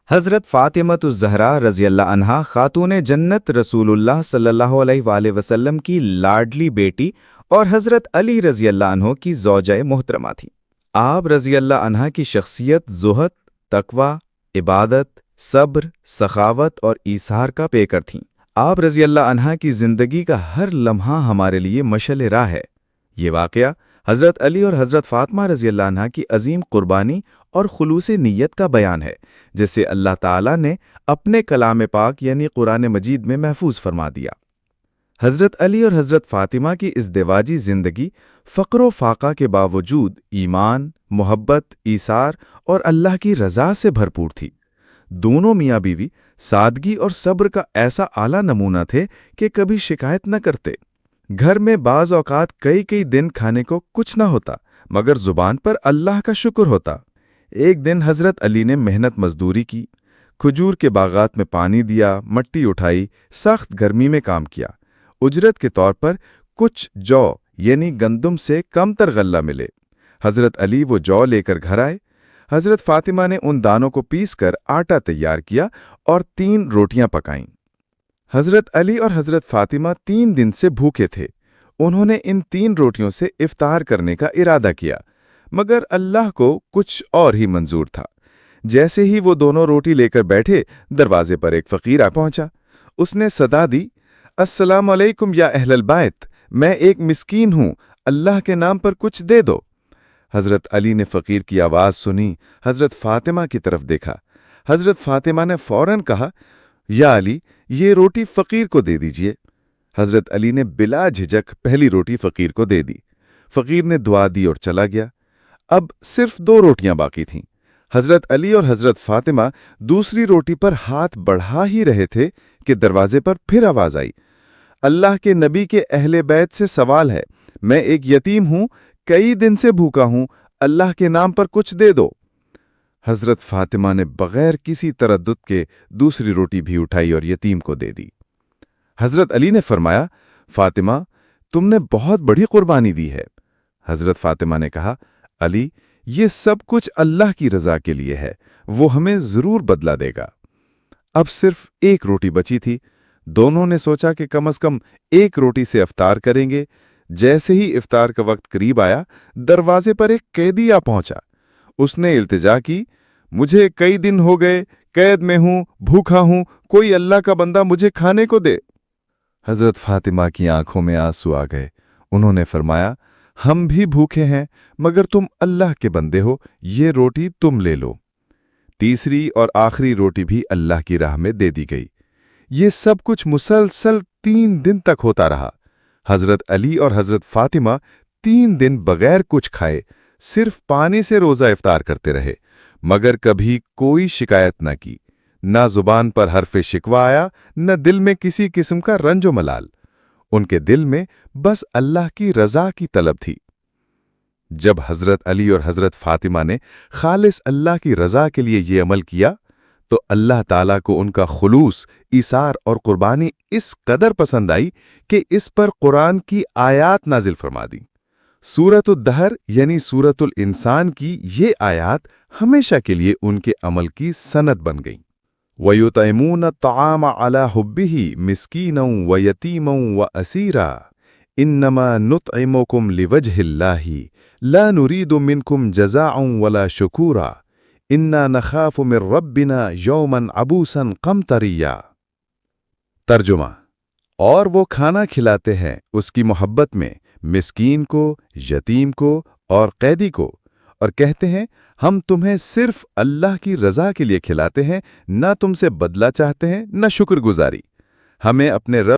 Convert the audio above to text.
हज़रत फ़ातिमतुज़-ज़हरा रज़ियल्लाहु अन्हा ख़ातून जन्नत रसूलुल्लाह सल्लल्लाहु अलैहि वसल्लम की लाडली बेटी और हज़रत अली रज़ियल्लाहु अन्हु की ज़ौजा मोहतरमा थीं। आप रज़ियल्लाहु अन्हा की शख्सियत ज़ुहद, तक़वा, इबादत, सब्र, सखावत और ईसार का पेकर थीं। आप रज़ियल्लाहु अन्हा की ज़िंदगी का हर लम्हा हमारे लिए मशअल राह है। ये वाक़या हज़रत अली और हज़रत फ़ातिमा रज़ियल्लाहु अन्हा की अज़ीम क़ुरबानी और खुलूस नीयत का बयान है, जिसे अल्लाह ताला ने अपने कलाम पाक यानी कुरान मजीद में महफूज फरमा दिया। हज़रत अली और हज़रत फ़ातिमा की इज़्दिवाजी ज़िंदगी फ़क्र व फ़ाक़ा के बावजूद ईमान, मोहब्बत, ईसार और अल्लाह की रज़ा से भरपूर थी। दोनों मियाँ बीवी सादगी और सब्र का ऐसा आला नमूना थे कि कभी शिकायत न करते। घर में बाज़ औक़ात कई दिन खाने को कुछ न होता, मगर ज़ुबान पर अल्लाह का शुक्र होता। एक दिन हज़रत अली ने मेहनत मजदूरी की, खजूर के बागात में पानी दिया, मट्टी उठाई, सख्त गर्मी में काम किया। उजरत के तौर पर कुछ जौ यानी गंदुम से कमतर गल्ला मिले। हज़रत अली वो जौ लेकर घर आए। हज़रत फ़ातिमा ने उन दानों को पीसकर आटा तैयार किया और 3 रोटियां पकाईं। हज़रत अली और हज़रत फ़ातिमा 3 दिन से भूखे थे। उन्होंने इन 3 रोटियों से इफ्तार करने का इरादा किया, मगर अल्लाह को कुछ और ही मंजूर था। जैसे ही वो दोनों रोटी लेकर बैठे, दरवाजे पर एक फ़कीर आ पहुंचा। उसने सदा दी, अस्सलाम अलैकुम या अहलल बैत, मैं एक मिस्कीन हूँ, अल्लाह के नाम पर कुछ दे दो। हज़रत अली ने फ़कीर की आवाज़ सुनी, हज़रत फ़ातिमा की तरफ देखा। हज़रत फ़ातिमा ने फ़ौरन कहा, या अली, ये रोटी फ़कीर को दे दीजिए। हज़रत अली ने बिला झिझक पहली रोटी फ़कीर को दे दी। फ़कीर ने दुआ दी और चला गया। अब सिर्फ 2 रोटियां बाकी थीं। हज़रत अली और हज़रत फ़ातिमा दूसरी रोटी पर हाथ बढ़ा ही रहे थे कि दरवाजे पर फिर आवाज़ आई, अल्लाह के नबी के अहले बैत से सवाल है, मैं एक यतीम हूँ, कई दिन से भूखा हूँ, अल्लाह के नाम पर कुछ दे दो। हज़रत फ़ातिमा ने बग़ैर किसी तरद्दुद के दूसरी रोटी भी उठाई और यतीम को दे दी। हज़रत अली ने फरमाया, फ़ातिमा, तुमने बहुत बड़ी कुर्बानी दी है। हज़रत फ़ातिमा ने कहा, अली, ये सब कुछ अल्लाह की रज़ा के लिए है, वो हमें ज़रूर बदला देगा। अब सिर्फ एक रोटी बची थी। दोनों ने सोचा कि कम से कम एक रोटी से इफ्तार करेंगे। जैसे ही इफ्तार का वक्त करीब आया, दरवाजे पर एक कैदी आ पहुंचा। उसने इल्तिजा की, मुझे कई दिन हो गए, कैद में हूं, भूखा हूं, कोई अल्लाह का बंदा मुझे खाने को दे। हज़रत फ़ातिमा की आंखों में आंसू आ गए। उन्होंने फरमाया, हम भी भूखे हैं, मगर तुम अल्लाह के बंदे हो, ये रोटी तुम ले लो। तीसरी और आखिरी रोटी भी अल्लाह की राह में दे दी गई। ये सब कुछ मुसलसल 3 दिन तक होता रहा। हज़रत अली और हज़रत फ़ातिमा 3 दिन बगैर कुछ खाए सिर्फ पानी से रोज़ा इफ्तार करते रहे, मगर कभी कोई शिकायत न की। न ज़ुबान पर हर्फ़े शिकवा आया, न दिल में किसी किस्म का रंजो मलाल। उनके दिल में बस अल्लाह की रज़ा की तलब थी। जब हज़रत अली और हज़रत फ़ातिमा ने खालिस अल्लाह की रज़ा के लिए ये अमल किया, तो अल्लाह ताला को उनका खुलूस, ईसार और कुर्बानी इस कदर पसंद आई कि इस पर कुरान की आयात नाजिल फरमा दी। सूरतुद्दहर यानी सूरतुल इंसान की ये आयात हमेशा के लिए उनके अमल की सनद बन गई। वयुतइमून तआम अला हुब्बिही मिस्कीनन व यतीमन व असीरा इन्नमा नुतइमुकुम लिवजहिल्लाहि ला नुरीदु मिनकुम जज़ाअन वला शुकूरा इन्ना नखाफु मिर रब्बिना यौमन अबूसन क़मतरिया। तर्जुमा, और वो खाना खिलाते हैं उसकी मोहब्बत में मिस्कीन को, यतीम को और कैदी को, और कहते हैं हम तुम्हें सिर्फ अल्लाह की रज़ा के लिए खिलाते हैं, न तुमसे बदला चाहते हैं न शुक्रगुजारी। हमें अपने रब